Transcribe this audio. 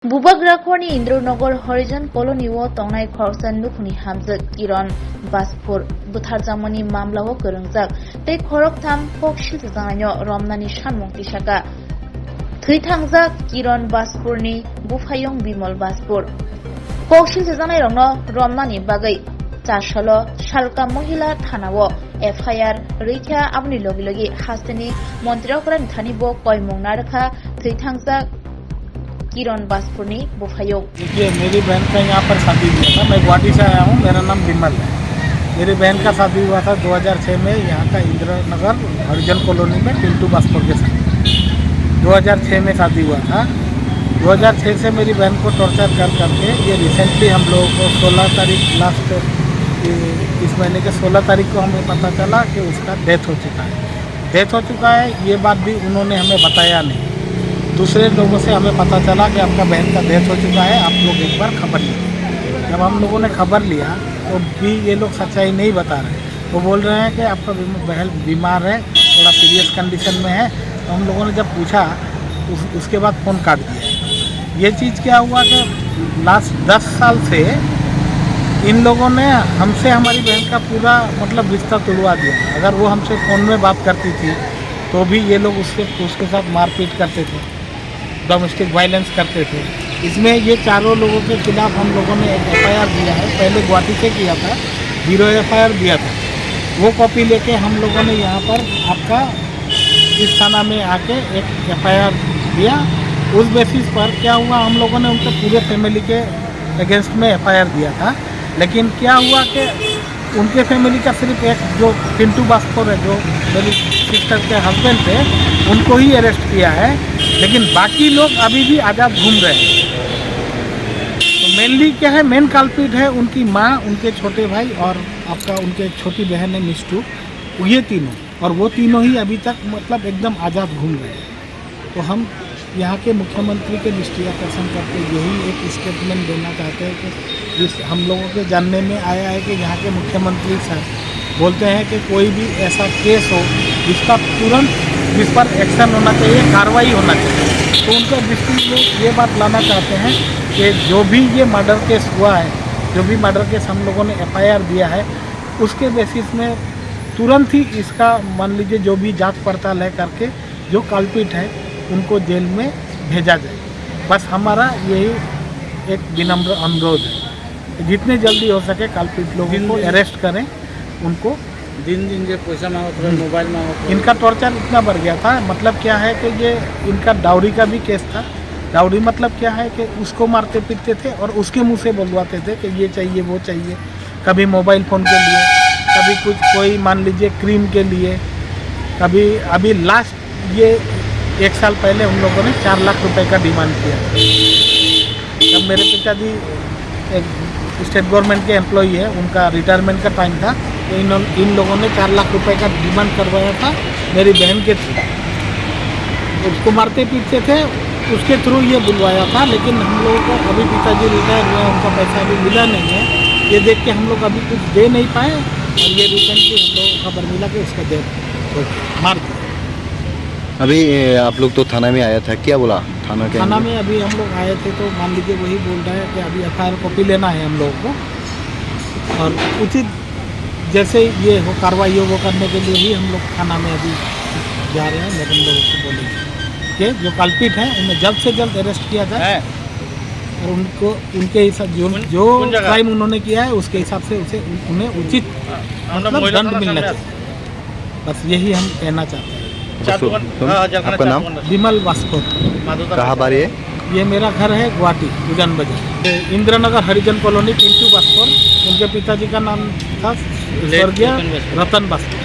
बुबाग्राखरनि इन्द्रनगर हरिजन कलनीआव तंनाय खरसान नुखुनि हामजत किरण बासपुर बुथारजामनि मामलायाव गोरोंजाक तै खरकथाम पक्षिल जानायनो रमनानि सानमुंथि साका थैथांजाक किरण बासपुरनि बुफायं बिमल बासपुर पक्षिल जानाय रंनो रमनानि बागै चारसालो शालका महिला थानाव एफआईआर रैखा आबनि लगे लगे हास्तेनि मन्त्रीफोरा थानिबो कयमुं नारखा थैथांजाक किरण बासपुरनी बुफायोग। देखिए, मेरी बहन का यहाँ पर शादी हुआ था। मैं गुवाहाटी से आया हूँ। मेरा नाम बिमल है। मेरी बहन का शादी हुआ था 2006 में यहाँ का इंद्रनगर हरिजन कॉलोनी में पिंटू बासपुर के साथ 2006 में शादी हुआ था। 2006 से मेरी बहन को टॉर्चर कर करके ये रिसेंटली हम लोगों को 16 तारीख लास्ट इस महीने के 16 तारीख को हमें पता चला कि उसका डेथ हो चुका है। ये बात भी उन्होंने हमें बताया नहीं। दूसरे लोगों से हमें पता चला कि आपका बहन का डेथ हो चुका है, आप लोग एक बार खबर लीजिए। जब हम लोगों ने खबर लिया तो भी ये लोग सच्चाई नहीं बता रहे। वो बोल रहे हैं कि आपका बहन बीमार है, थोड़ा सीरियस कंडीशन में है। तो हम लोगों ने जब पूछा उसके बाद फ़ोन काट दिया। ये चीज़ क्या हुआ कि लास्ट 10 साल से इन लोगों ने हमसे हमारी बहन का पूरा मतलब रिश्ता तोड़वा दिया। अगर वो हमसे फ़ोन में बात करती थी तो भी ये लोग उसके साथ मारपीट करते थे, डोमेस्टिक वायलेंस करते थे। इसमें ये चारों लोगों के खिलाफ हम लोगों ने एक एफआईआर दिया है। पहले गुवाहाटी से किया था, 0 एफआईआर दिया था। वो कॉपी लेके हम लोगों ने यहाँ पर आपका इस थाना में आके एक एफआईआर दिया। उस बेसिस पर क्या हुआ, हम लोगों ने उनके पूरे फैमिली के अगेंस्ट में एफआईआर दिया था। लेकिन क्या हुआ कि उनके फैमिली का सिर्फ एक जो पिंटू बासपुर है, जो मेरी सिस्टर के हस्बैंड थे, उनको ही अरेस्ट किया है। लेकिन बाकी लोग अभी भी आज़ाद घूम रहे हैं। तो मेनली क्या है, मेन कल्प्रिट है उनकी माँ, उनके छोटे भाई और आपका उनके छोटी बहन है मिस्टू। ये तीनों, और वो तीनों ही अभी तक मतलब एकदम आज़ाद घूम रहे हैं। तो हम यहाँ के मुख्यमंत्री के दृष्टि आकर्षण करके यही एक स्टेटमेंट देना चाहते हैं कि जिस हम लोगों के जानने में आया है कि यहाँ के मुख्यमंत्री साहब बोलते हैं कि कोई भी ऐसा केस हो जिसका तुरंत जिस पर एक्शन होना चाहिए, कार्रवाई होना चाहिए। तो उनके दृष्टि में ये बात लाना चाहते हैं कि जो भी ये मर्डर केस हुआ है, जो भी मर्डर केस हम लोगों ने एफआईआर दिया है, उसके बेसिस में तुरंत ही इसका मान लीजिए जो भी जांच पड़ताल है करके जो कल्प्रिट है उनको जेल में भेजा जाए। बस हमारा यही एक विनम्र अनुरोध है, जितने जल्दी हो सके कल्प्रिट लोगों को अरेस्ट करें। उनको दिन जो पैसा मांगो, मोबाइल मांगो। इनका टॉर्चर इतना बढ़ गया था। मतलब क्या है कि ये इनका डाउरी का भी केस था। डाउरी मतलब क्या है कि उसको मारते पीटते थे और उसके मुंह से बोलवाते थे कि ये चाहिए वो चाहिए। कभी मोबाइल फ़ोन के लिए, कभी कुछ कोई मान लीजिए क्रीम के लिए, कभी अभी लास्ट ये 1 साल पहले उन लोगों ने 4 लाख रुपए का डिमांड किया। जब मेरे पिताजी एक स्टेट गवर्नमेंट के एम्प्लॉई है, उनका रिटायरमेंट का टाइम था, तो इन लोगों ने 4 लाख रुपए का डिमांड करवाया था मेरी बहन के थ्रू। उसको मारते पीटते थे, उसके थ्रू ये बुलवाया था। लेकिन हम लोगों को अभी पिताजी रिटायर हुए, उनका पैसा अभी मिला नहीं है। ये देख के हम लोग अभी कुछ दे नहीं पाए। और ये रिसेंटली हम लोगों को खबर मिला कि उसका डेथ मार दिया। अभी आप लोग तो थाना में आया था, क्या बोला थाना में? अभी हम लोग आए थे तो मान लीजिए वही बोल रहे हैं कि अभी एफआईआर कॉपी लेना है हम लोगों को, और उचित जैसे ये हो कार्रवाई हो वो करने के लिए ही हम लोग थाना में अभी जा रहे हैं। लेकिन लोगों को बोलेंगे कि जो कल्प्रिट हैं उन्हें जल्द से जल्द अरेस्ट किया जाए और उनको उनके हिसाब जो क्राइम उन्होंने किया है उसके हिसाब से उन्हें उचित मतलब दंड मिलना चाहिए। बस यही हम कहना चाहते हैं। आपका नाम? बिमल बासपुर। कहाँ बार है? ये मेरा घर है गुवाहाटी उजान बाजार, इंद्रनगर हरिजन कॉलोनी, पिंटू बासपुर। उनके पिताजी का नाम था स्वर्गीय रतन बासपुर।